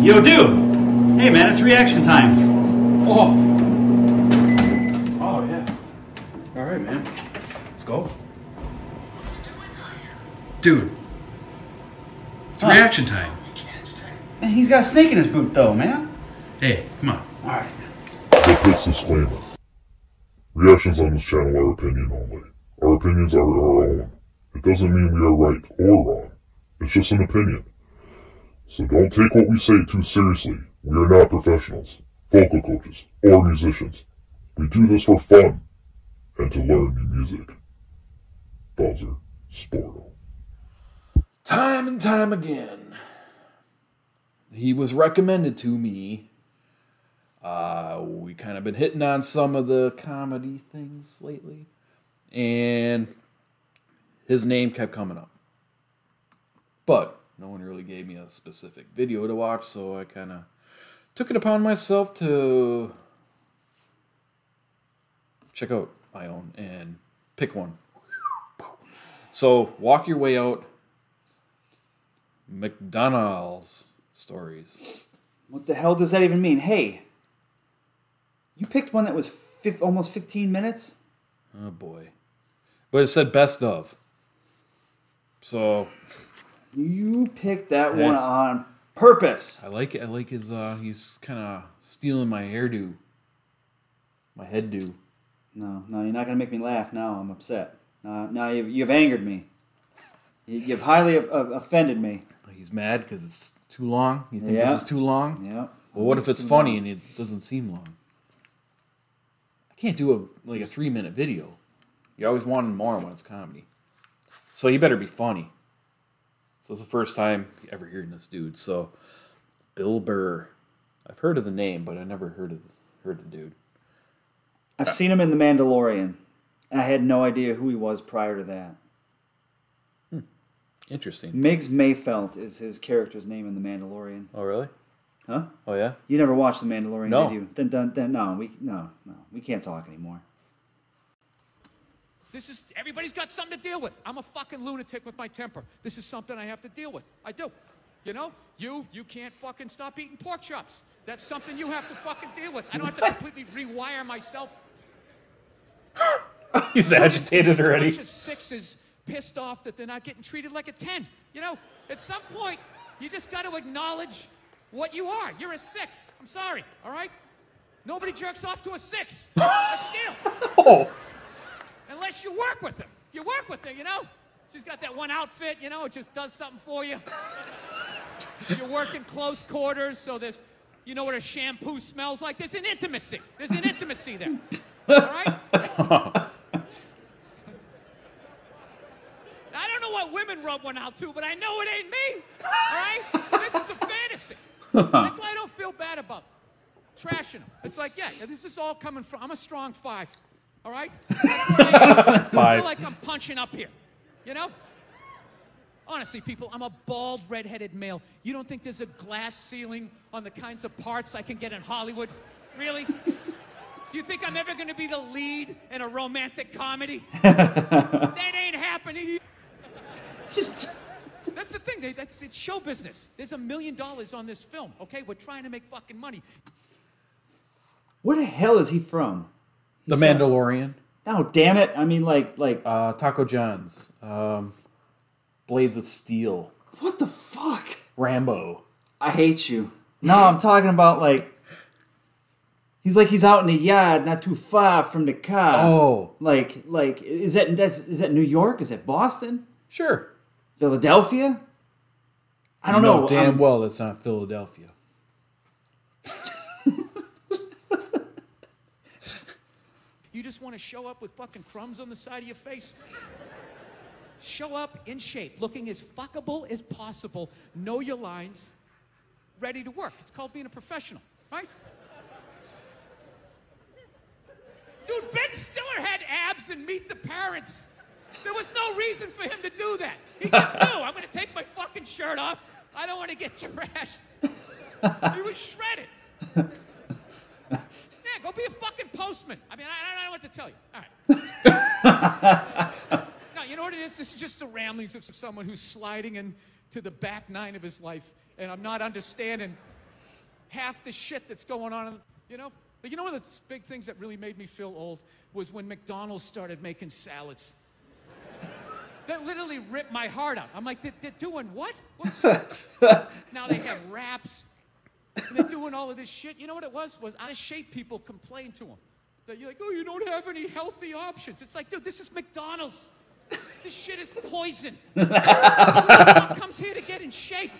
Yo, dude! Hey, man, it's reaction time. Oh, yeah. All right, man. Let's go. Dude. It's reaction time. Man, he's got a snake in his boot, though, man. Hey, come on. All right. Quick disclaimer. Reactions on this channel are opinion only. Our opinions are our own. It doesn't mean we are right or wrong. It's just an opinion. So don't take what we say too seriously. We are not professionals, vocal coaches, or musicians. We do this for fun and to learn new music. Bowzer, Sporto. Time and time again, he was recommended to me. We kind of been hitting on some of the comedy things lately, and his name kept coming up. But no one really gave me a specific video to watch, so I kind of took it upon myself to check out my own and pick one. So, walk your way out. McDonald's stories. What the hell does that even mean? Hey, you picked one that was almost 15 minutes? Oh, boy. But it said best of. So... You picked that one on purpose. I like it. I like his, he's kind of stealing my hairdo. My head do. No, you're not going to make me laugh now. I'm upset. Now you've angered me. You've highly offended me. He's mad because it's too long? You think this is too long? Yeah. Well, what if it's funny and it doesn't seem long? I can't do a 3-minute video. You always want more when it's comedy. So you better be funny. So it's the first time ever hearing this dude. So, Bill Burr. I've heard of the name, but I never heard the dude. I've seen him in The Mandalorian. I had no idea who he was prior to that. Interesting. Miggs Mayfelt is his character's name in The Mandalorian. Oh, really? Huh? Oh, yeah? You never watched The Mandalorian, No. did you? Then no, we can't talk anymore. Everybody's got something to deal with. I'm a fucking lunatic with my temper. This is something I have to deal with. I do. You know? You can't fucking stop eating pork chops. That's something you have to fucking deal with. I don't have to completely rewire myself. He's agitated already. A bunch of sixes pissed off that they're not getting treated like a 10. You know? At some point, you just got to acknowledge what you are. You're a 6. I'm sorry. All right? Nobody jerks off to a 6. That's the deal. Oh. Unless you work with them. If you work with her, you know? She's got that one outfit, you know, it just does something for you. You're working close quarters, so there's, you know what a shampoo smells like? There's an intimacy. There's an intimacy there. All right? I don't know what women rub one out to, but I know it ain't me. All right? This is a fantasy. That's why I don't feel bad about trashing them. It's like, yeah, this is all coming from, I'm a strong 5. All right? I feel like I'm punching up here. You know? Honestly, people, I'm a bald, red-headed male. You don't think there's a glass ceiling on the kinds of parts I can get in Hollywood? Really? Do you think I'm ever going to be the lead in a romantic comedy? That ain't happening. That's the thing. It's show business. There's $1 million on this film, okay? We're trying to make fucking money. Where the hell is he from? The Mandalorian. Oh, damn it. I mean, like... Taco John's. Blades of Steel. What the fuck? Rambo. I hate you. No, I'm talking about, like... He's out in the yard, not too far from the car. Oh. Like, is that New York? Is that Boston? Sure. Philadelphia? I don't know. Damn well that's not Philadelphia. You just want to show up with fucking crumbs on the side of your face? Show up in shape, looking as fuckable as possible, know your lines, ready to work. It's called being a professional, right? Dude, Ben Stiller had abs and Meet the Parents. There was no reason for him to do that. He just knew, I'm going to take my fucking shirt off. I don't want to get trashed. He was shredded. Yeah, go be a fucking postman. I mean, I don't know what to tell you. All right. Now, you know what it is? This is just the ramblings of someone who's sliding into the back 9 of his life, and I'm not understanding half the shit that's going on, you know? But you know one of the big things that really made me feel old was when McDonald's started making salads. That literally ripped my heart out. I'm like, they're doing what? Now they have wraps. And they're doing all of this shit. You know what it was? Out of shape people complained to them. That you're like, oh, you don't have any healthy options. It's like, dude, this is McDonald's. This shit is poison. Everyone comes here to get in shape.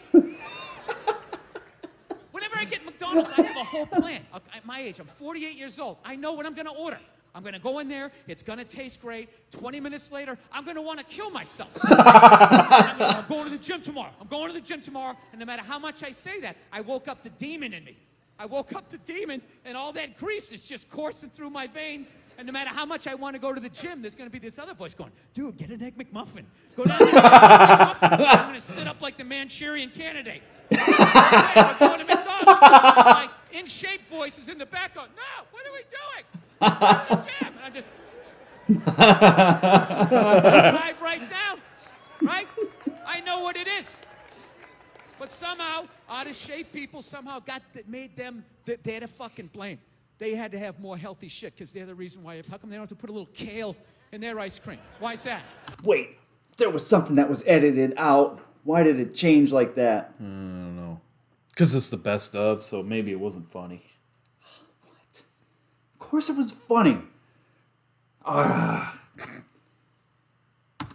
Whenever I get McDonald's, I have a whole plan. At my age, I'm 48 years old. I know what I'm going to order. I'm going to go in there. It's going to taste great. 20 minutes later, I'm going to want to kill myself. I'm going to the gym tomorrow. I'm going to the gym tomorrow. And no matter how much I say that, I woke up the demon in me. I woke up the demon, and all that grease is just coursing through my veins. And no matter how much I want to go to the gym, there's going to be this other voice going, dude, get an Egg McMuffin. Go down there and get an Egg McMuffin. I'm going to sit up like the Manchurian Candidate. I'm going to McDonald's. It's like in-shape voices in the back going, no, what are we doing? Go to the gym. And I'm just drive right down, right? I know what it is. But somehow, out of shape people somehow made them, they're the fucking blame. They had to have more healthy shit because they're the reason why. How come they don't have to put a little kale in their ice cream? Why is that? Wait, there was something that was edited out. Why did it change like that? I don't know. Because it's the best of, so maybe it wasn't funny. What? Of course it was funny.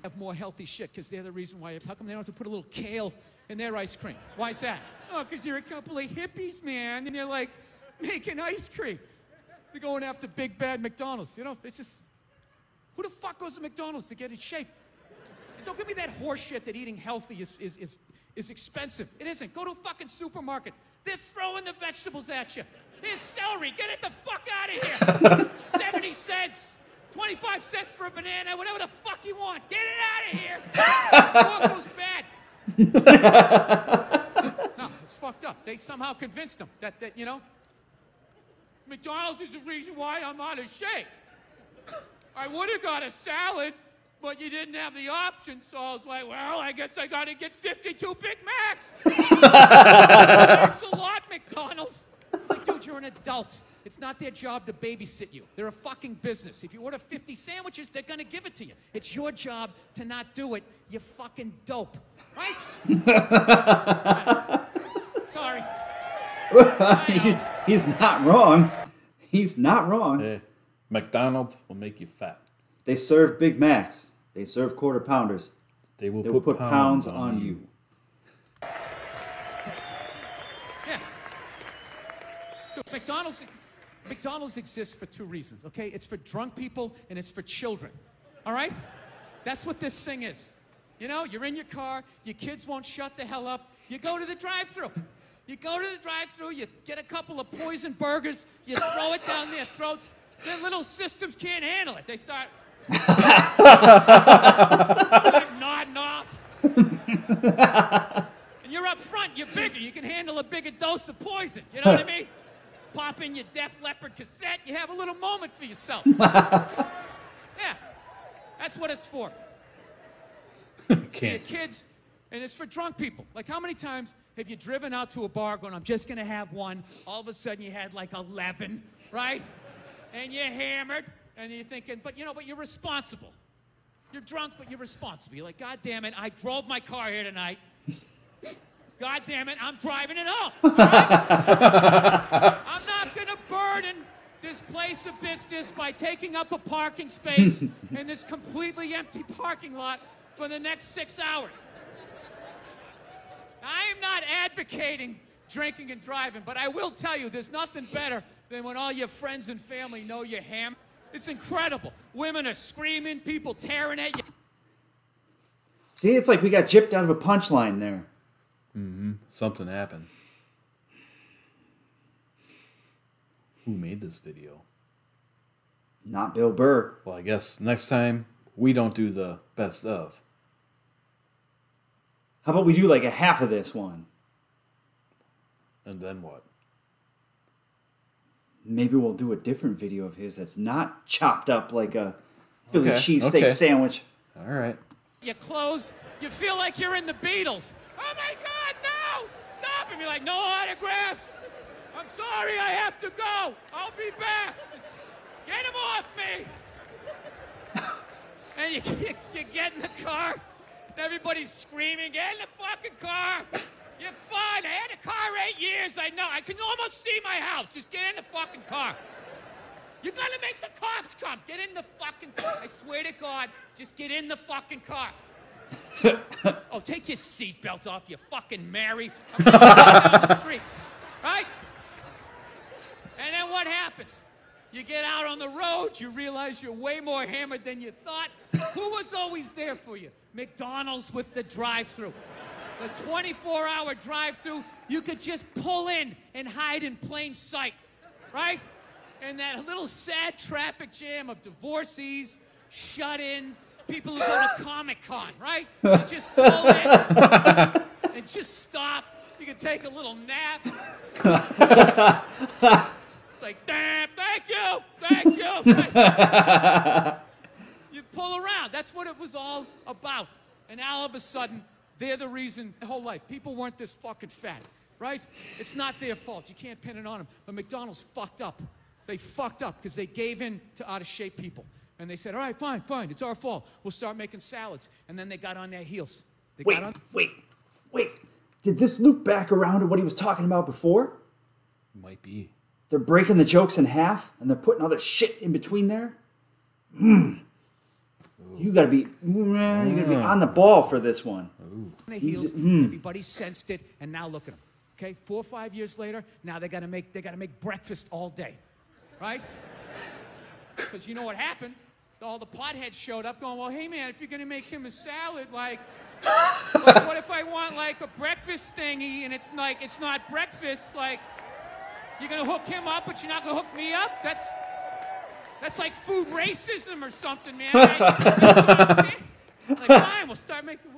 Have more healthy shit because they're the reason why. How come they don't have to put a little kale in their ice cream? Why is that? Oh, because you're a couple of hippies, man, and you're like making ice cream. They're going after big bad McDonald's. You know, it's just, who the fuck goes to McDonald's to get in shape? And don't give me that horse shit that eating healthy is expensive. It isn't. Go to a fucking supermarket. They're throwing the vegetables at you. Here's celery. Get it the fuck out of here. 70 cents. 25 cents for a banana, whatever the fuck you want. Get it out of here. Pork goes bad. No, it's fucked up. They somehow convinced them that you know, McDonald's is the reason why I'm out of shape. I would have got a salad, but you didn't have the option, so I was like, well, I guess I got to get 52 Big Macs. Thanks a lot, McDonald's. It's like, dude, you're an adult. It's not their job to babysit you. They're a fucking business. If you order 50 sandwiches, they're going to give it to you. It's your job to not do it, you fucking dope. Right? Sorry. He's not wrong. He's not wrong. Hey, McDonald's will make you fat. They serve Big Macs. They serve quarter pounders. They will put pounds on you. Yeah. Dude, McDonald's exists for two reasons, okay? It's for drunk people and it's for children, all right? That's what this thing is. You know, you're in your car, your kids won't shut the hell up, you go to the drive-thru. You go to the drive-thru, you get a couple of poison burgers, you throw it down their throats, their little systems can't handle it. They start nodding off. And you're up front, you're bigger, you can handle a bigger dose of poison, you know what I mean? Pop in your Def Leppard cassette, you have a little moment for yourself. Yeah, that's what it's for. It's for your kids, and it's for drunk people. Like, how many times have you driven out to a bar going, I'm just going to have one, all of a sudden you had like 11, right? And you're hammered, and you're thinking, but you're responsible. You're drunk, but you're responsible. You're like, God damn it, I drove my car here tonight. God damn it, I'm driving it home. Right? I'm not going to burden this place of business by taking up a parking space in this completely empty parking lot for the next 6 hours. I am not advocating drinking and driving, but I will tell you, there's nothing better than when all your friends and family know you're hammered. It's incredible. Women are screaming, people tearing at you. See, it's like we got gypped out of a punchline there. Mm-hmm. Something happened. Who made this video? Not Bill Burr. Well, I guess next time we don't do the best of. How about we do like a half of this one? And then what? Maybe we'll do a different video of his that's not chopped up like a Philly cheesesteak sandwich. All right. Your clothes, you feel like you're in the Beatles. Oh my God, no! Stop him! You're like, no autographs! I'm sorry, I have to go. I'll be back. Get him off me. And you get in the car, and everybody's screaming, get in the fucking car. You're fine. I had a car 8 years. I know. I can almost see my house. Just get in the fucking car. You gotta make the cops come. Get in the fucking car. I swear to God, just get in the fucking car. Oh, take your seatbelt off, you fucking Mary. I'm going down the street, right? And then what happens? You get out on the road, you realize you're way more hammered than you thought. Who was always there for you? McDonald's with the drive-thru. The 24-hour drive-thru, you could just pull in and hide in plain sight, right? And that little sad traffic jam of divorcees, shut-ins, people who go to Comic-Con, right? You just pull in and just stop. You can take a little nap. It's like, damn, thank you. You pull around. That's what it was all about. And now all of a sudden, they're the reason their whole life. People weren't this fucking fat, right? It's not their fault. You can't pin it on them. But McDonald's fucked up. They fucked up because they gave in to out-of-shape people. And they said, all right, fine, it's our fault. We'll start making salads. And then they got on their heels. Wait. Did this loop back around to what he was talking about before? Might be. They're breaking the jokes in half, and they're putting other shit in between there? You gotta be on the ball for this one. On their heels, everybody sensed it, and now look at them. Okay, 4 or 5 years later, now they gotta make breakfast all day. Right? Because you know what happened? All the potheads showed up going, well, hey, man, if you're going to make him a salad, like what if I want, like, a breakfast thingy, and it's not breakfast, like, you're going to hook him up, but you're not going to hook me up? That's like food racism or something, man. Like, fine, we'll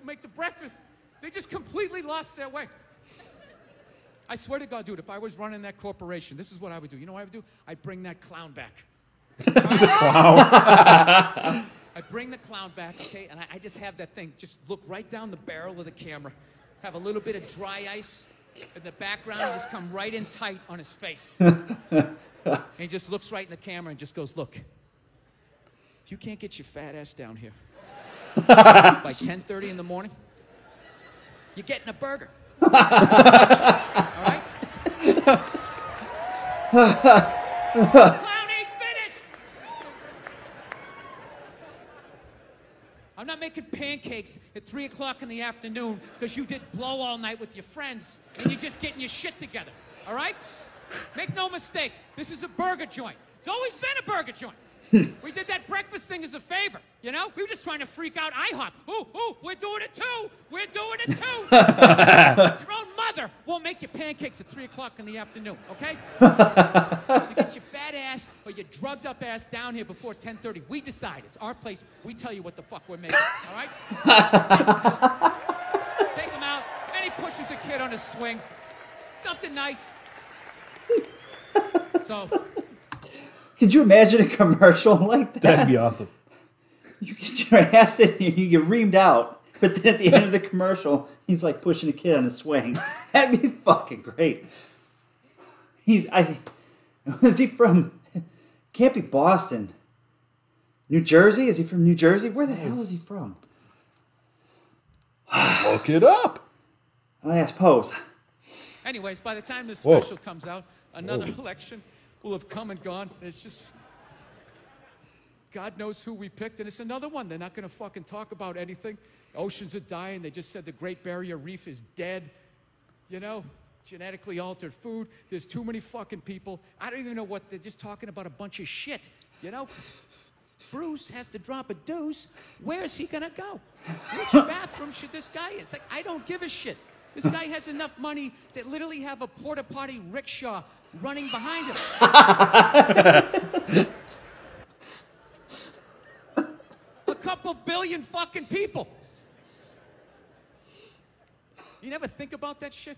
make the breakfast. They just completely lost their way. I swear to God, dude, if I was running that corporation, this is what I would do. You know what I would do? I'd bring that clown back. I bring the clown back, okay, and I just have that thing. Just look right down the barrel of the camera. Have a little bit of dry ice in the background and just come right in tight on his face. And he just looks right in the camera and just goes, look, if you can't get your fat ass down here by 10:30 in the morning, you're getting a burger. All right? Clown ain't finished. I'm not making pancakes at 3 o'clock in the afternoon because you did blow all night with your friends and you're just getting your shit together. All right? Make no mistake, this is a burger joint. It's always been a burger joint. We did that breakfast thing as a favor, you know? We were just trying to freak out IHOP. Ooh, we're doing it too. We're doing it too. Your own mother won't make you pancakes at 3 o'clock in the afternoon, okay? So get your fat ass or your drugged up ass down here before 10:30. We decide. It's our place. We tell you what the fuck we're making, all right? Take him out, and he pushes a kid on a swing. Something nice. So... Could you imagine a commercial like that? That'd be awesome. You get your ass in here, you get reamed out, but then at the end of the commercial, he's like pushing a kid on a swing. That'd be fucking great. Is he from, can't be Boston. New Jersey? Is he from New Jersey? Where the hell is he from? Look it up. I'll ask Pose. Anyways, by the time this special comes out, another election will have come and gone. It's just, God knows who we picked, and it's another one. They're not going to fucking talk about anything. Oceans are dying. They just said the Great Barrier Reef is dead. You know, genetically altered food. There's too many fucking people. I don't even know what, they're just talking about a bunch of shit, you know? Bruce has to drop a deuce. Where's he going to go? Which bathroom should this guy in? It's like, I don't give a shit. This guy has enough money to literally have a porta potty rickshaw running behind him. A couple billion fucking people. You never think about that shit?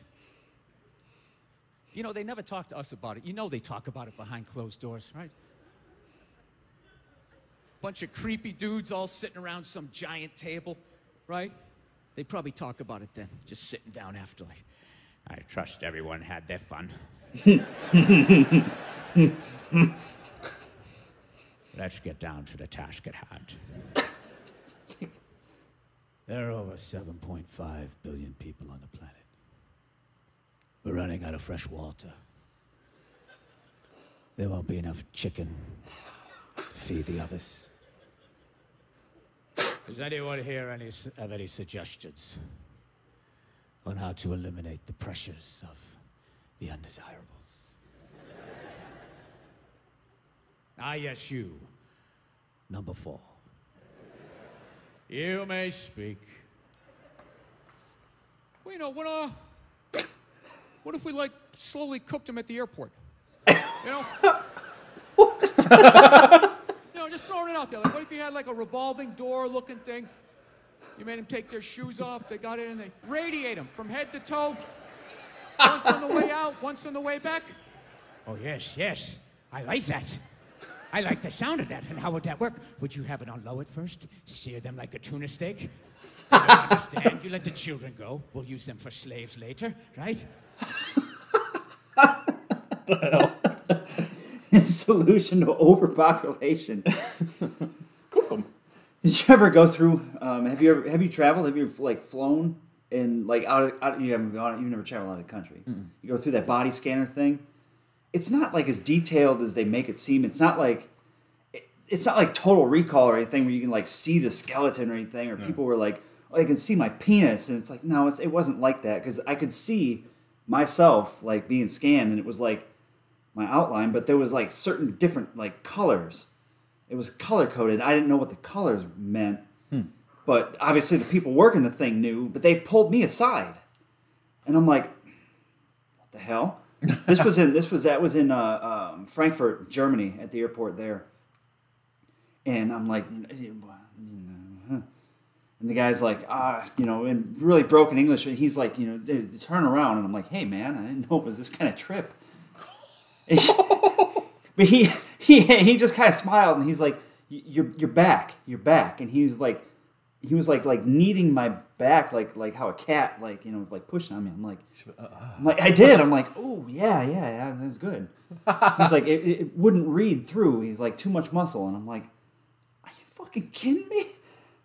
You know, they never talk to us about it. You know they talk about it behind closed doors, right? Bunch of creepy dudes all sitting around some giant table, right? They probably talk about it then, just sitting down after, like, I trust everyone had their fun. Let's get down to the task at hand. There are over 7.5 billion people on the planet. We're running out of fresh water. There won't be enough chicken to feed the others. Does anyone here have any suggestions on how to eliminate the pressures of the undesirables? Ah, yes, you. Number 4. You may speak. Well, you know, what if we, like, slowly cooked them at the airport? You know? You know, just throwing it out there. Like, what if you had, like, a revolving door-looking thing? You made them take their shoes off. They got in and they radiate them from head to toe. Once on the way out, once on the way back. Oh, yes, yes. I like that. I like the sound of that. And how would that work? Would you have it on low at first? Sear them like a tuna steak? I don't understand. You let the children go. We'll use them for slaves later, right? His solution to overpopulation. Cook 'em. Did you ever go through? Have you traveled? Have you like flown and like out? You haven't gone. You've never traveled out of the country. Mm-mm. You go through that body scanner thing. It's not like as detailed as they make it seem. It's not like Total Recall or anything where you can like see the skeleton or anything. Or people were like, "Oh, they can see my penis," and it's like, no, it wasn't like that because I could see myself like being scanned, and it was like my outline, but there was like certain different like colors. It was color coded. I didn't know what the colors meant, but obviously the people working the thing knew. But they pulled me aside, and I'm like, "What the hell?" That was in Frankfurt, Germany, at the airport there, and I'm like, and the guy's like, in really broken English, and he's like, dude, turn around, and I'm like, hey man, I didn't know it was this kind of trip. But he just kind of smiled, and he's like, you're back, and he was like kneading my back like how a cat like pushing on me. I'm like I did. I'm like, oh yeah, that's good. He's like it wouldn't read through. He's like too much muscle, and I'm like, are you fucking kidding me?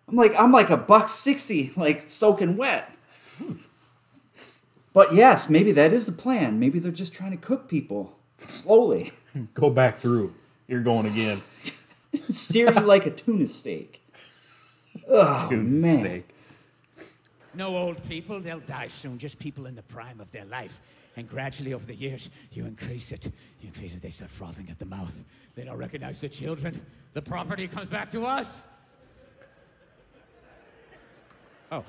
I'm like $1.60 like soaking wet. But yes, maybe that is the plan. Maybe they're just trying to cook people slowly. Go back through. You're going again. Sear you like a tuna steak. Oh, man. Steak. No old people, they'll die soon. Just people in the prime of their life. And gradually over the years, you increase it. They start frothing at the mouth. They don't recognize the children. The property comes back to us. Oh.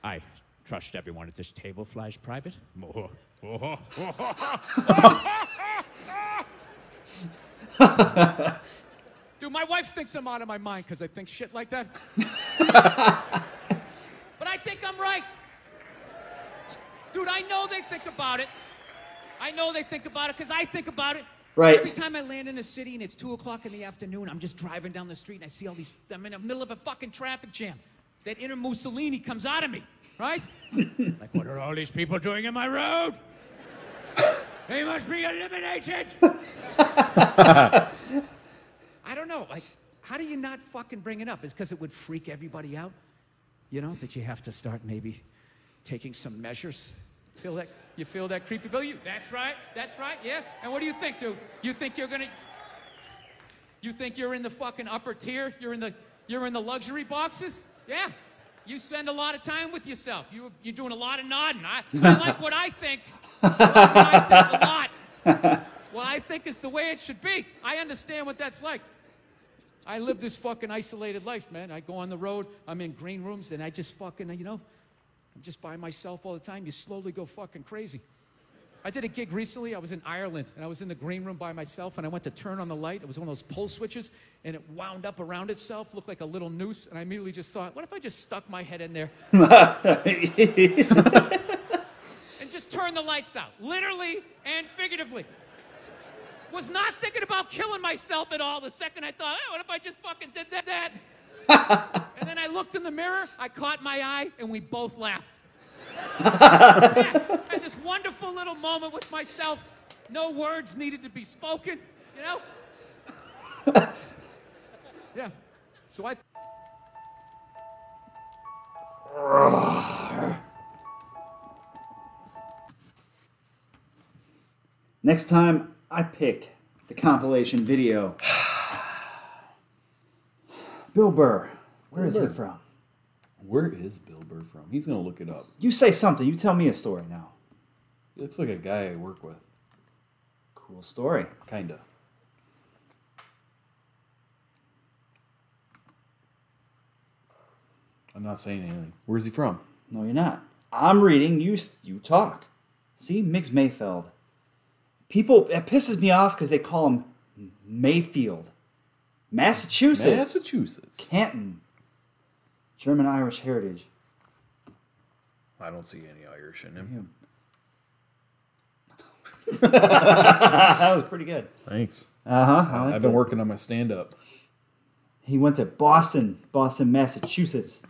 I trust everyone at this table flies private. Dude, my wife thinks I'm out of my mind because I think shit like that. But I think I'm right. Dude, I know they think about it. I know they think about it because I think about it. Right. Every time I land in a city and it's 2 o'clock in the afternoon, I'm just driving down the street and I see all these, I'm in the middle of a fucking traffic jam. That inner Mussolini comes out of me, right? Like, what are all these people doing in my road? They must be eliminated. I don't know, like, how do you not fucking bring it up? Is because it would freak everybody out? You know, that you have to start maybe taking some measures. You feel that creepy bill? That's right, yeah. And what do you think, dude? You think you're in the fucking upper tier? You're in the luxury boxes? Yeah. You spend a lot of time with yourself. You're doing a lot of nodding. I like what I think. I like what I think a lot. What I think is the way it should be. I understand what that's like. I live this fucking isolated life, man. I go on the road. I'm in green rooms, and I just fucking, I'm just by myself all the time. You slowly go fucking crazy. I did a gig recently. I was in Ireland, and I was in the green room by myself, and I went to turn on the light. It was one of those pull switches, and it wound up around itself, looked like a little noose, and I immediately just thought, what if I just stuck my head in there? And just turned the lights out, literally and figuratively. Was not thinking about killing myself at all the second I thought, hey, what if I just fucking did that? And then I looked in the mirror, I caught my eye, and we both laughed. Yeah, I had this wonderful little moment with myself. No words needed to be spoken, you know? Yeah. So I... Next time, I pick the compilation video. Bill Burr. Where is he from? Where is Bill Burr from? He's going to look it up. You say something. You tell me a story now. He looks like a guy I work with. Cool story. Kinda. I'm not saying anything. Where's he from? No, you're not. I'm reading. You talk. See? Mix Mayfeld. People, it pisses me off because they call him Mayfield. Massachusetts. Massachusetts. Canton. German-Irish heritage. I don't see any Irish in him. That was pretty good. Thanks. Uh-huh. I've been working on my stand-up. He went to Boston, Massachusetts.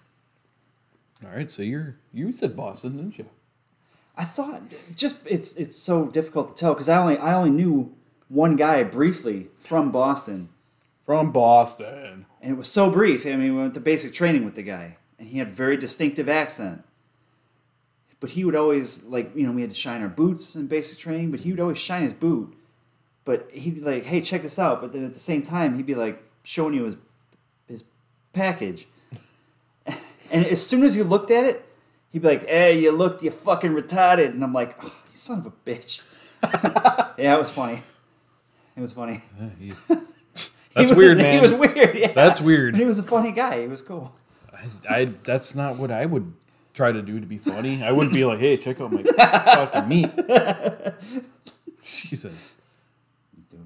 All right, so you said Boston, didn't you? I thought it's so difficult to tell because I only knew one guy briefly from Boston. From Boston. And it was so brief. I mean, we went to basic training with the guy, and he had a very distinctive accent. But he would always, like, you know, we had to shine our boots in basic training, but he would always shine his boot. But he'd be like, hey, check this out. But then at the same time, he'd be like showing you his package. And as soon as you looked at it, he'd be like, hey, you fucking retarded. And I'm like, oh, you son of a bitch. Yeah, it was funny. It was funny. That's weird, man. He was weird, yeah. That's weird. But he was a funny guy. He was cool. That's not what I would try to do to be funny. I wouldn't be like, hey, check out my fucking meat. Jesus.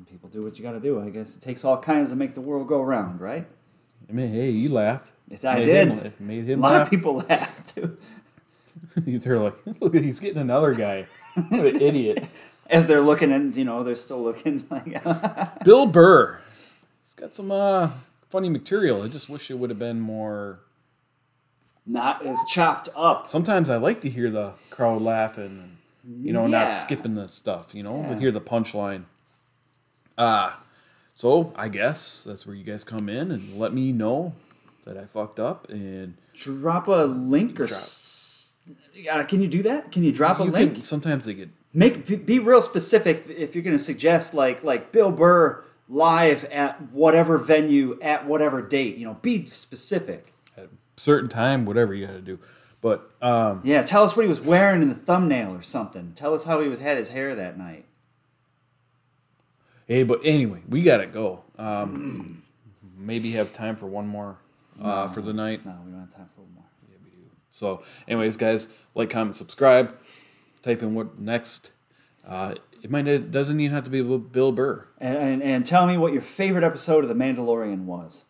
People do what you got to do. I guess it takes all kinds to make the world go round, right? I mean, hey, you laughed. I did. Made him a lot laugh. of people laughed, too. They're like, look, he's getting another guy. What an idiot. As they're looking, and, you know, they're still looking. Like, Bill Burr. He's got some funny material. I just wish it would have been more... not as chopped up. Sometimes I like to hear the crowd laughing and, you know, not skipping the stuff, you know, but hear the punchline. So I guess that's where you guys come in and let me know that I fucked up and drop a link or can you do that? Can you drop a link? Sometimes they get be real specific if you're going to suggest like Bill Burr live at whatever venue at whatever date. You know, be specific. At a certain time, whatever you got to do. But yeah, tell us what he was wearing in the thumbnail or something. Tell us how he had his hair that night. Hey, but anyway, we gotta go. Maybe have time for one more for the night. No, we don't have time for one more. Yeah, we do. So, anyways, guys, like, comment, subscribe. Type in what next. It doesn't even have to be Bill Burr. And tell me what your favorite episode of The Mandalorian was.